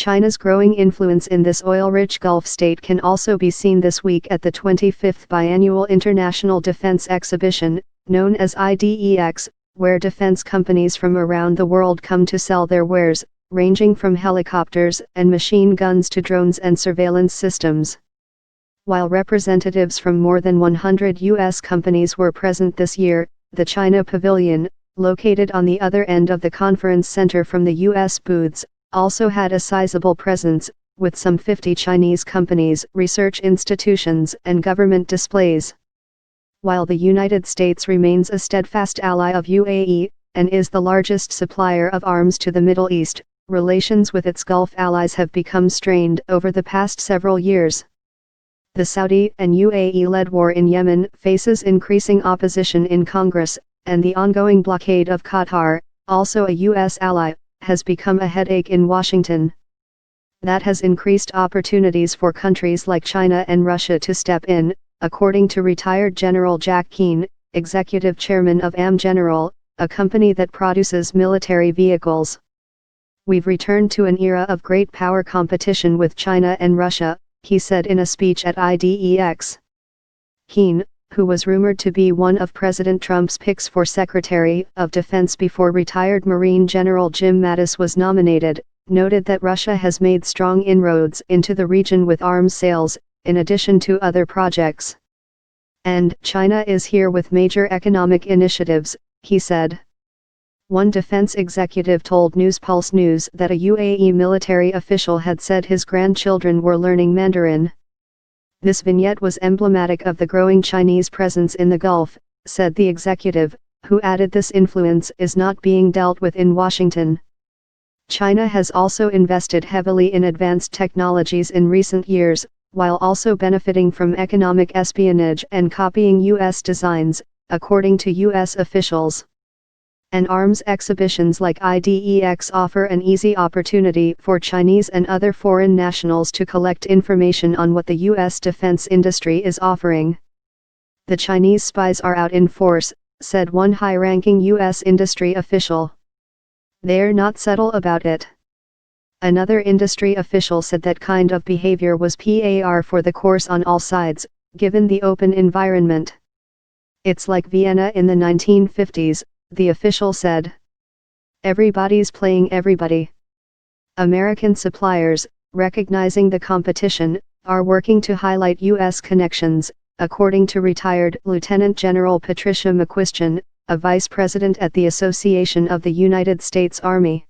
China's growing influence in this oil-rich Gulf state can also be seen this week at the 25th biannual International Defense Exhibition, known as IDEX, where defense companies from around the world come to sell their wares, ranging from helicopters and machine guns to drones and surveillance systems. While representatives from more than 100 U.S. companies were present this year, the China Pavilion, located on the other end of the conference center from the U.S. booths, also had a sizable presence, with some 50 Chinese companies, research institutions, and government displays. While the United States remains a steadfast ally of UAE, and is the largest supplier of arms to the Middle East, relations with its Gulf allies have become strained over the past several years. The Saudi and UAE-led war in Yemen faces increasing opposition in Congress, and the ongoing blockade of Qatar, also a U.S. ally, has become a headache in Washington. That has increased opportunities for countries like China and Russia to step in, according to retired General Jack Keane, executive chairman of AM General, a company that produces military vehicles. "We've returned to an era of great power competition with China and Russia," he said in a speech at IDEX. Keane, who was rumored to be one of President Trump's picks for Secretary of Defense before retired Marine General Jim Mattis was nominated, noted that Russia has made strong inroads into the region with arms sales, in addition to other projects. "And China is here with major economic initiatives," he said. One defense executive told Newspulse News that a UAE military official had said his grandchildren were learning Mandarin. "This vignette was emblematic of the growing Chinese presence in the Gulf," said the executive, who added this influence is not being dealt with in Washington. China has also invested heavily in advanced technologies in recent years, while also benefiting from economic espionage and copying U.S. designs, according to U.S. officials. And arms exhibitions like IDEX offer an easy opportunity for Chinese and other foreign nationals to collect information on what the U.S. defense industry is offering. "The Chinese spies are out in force," said one high-ranking U.S. industry official. "They're not subtle about it." Another industry official said that kind of behavior was par for the course on all sides, given the open environment. "It's like Vienna in the 1950s, the official said. "Everybody's playing everybody." American suppliers, recognizing the competition, are working to highlight U.S. connections, according to retired Lieutenant General Patricia McQuistion, a vice president at the Association of the United States Army.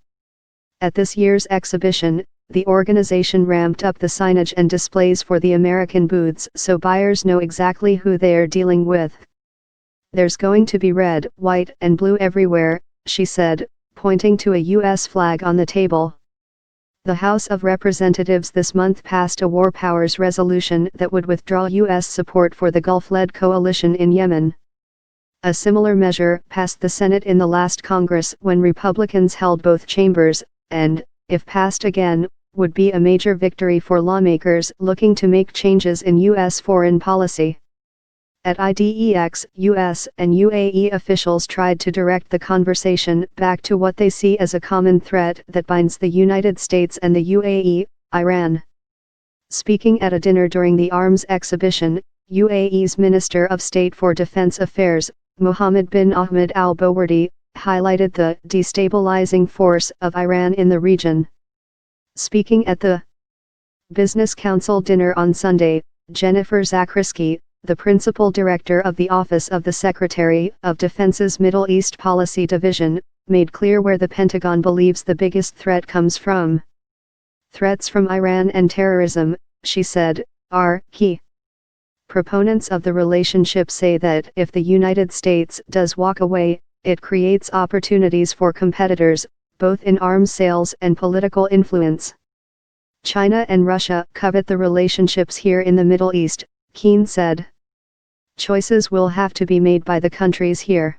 At this year's exhibition, the organization ramped up the signage and displays for the American booths so buyers know exactly who they're dealing with. "There's going to be red, white, and blue everywhere," she said, pointing to a U.S. flag on the table. The House of Representatives this month passed a War Powers resolution that would withdraw U.S. support for the Gulf-led coalition in Yemen. A similar measure passed the Senate in the last Congress when Republicans held both chambers, and, if passed again, would be a major victory for lawmakers looking to make changes in U.S. foreign policy. At IDEX, U.S. and UAE officials tried to direct the conversation back to what they see as a common threat that binds the United States and the UAE, Iran. Speaking at a dinner during the arms exhibition, UAE's Minister of State for Defense Affairs, Mohammed bin Ahmed al-Bawardi, highlighted the destabilizing force of Iran in the region. Speaking at the Business Council dinner on Sunday, Jennifer Zakrisky, the principal director of the Office of the Secretary of Defense's Middle East Policy Division, made clear where the Pentagon believes the biggest threat comes from. "Threats from Iran and terrorism," she said, "are key." Proponents of the relationship say that if the United States does walk away, it creates opportunities for competitors, both in arms sales and political influence. "China and Russia covet the relationships here in the Middle East," Keane said. "Choices will have to be made by the countries here.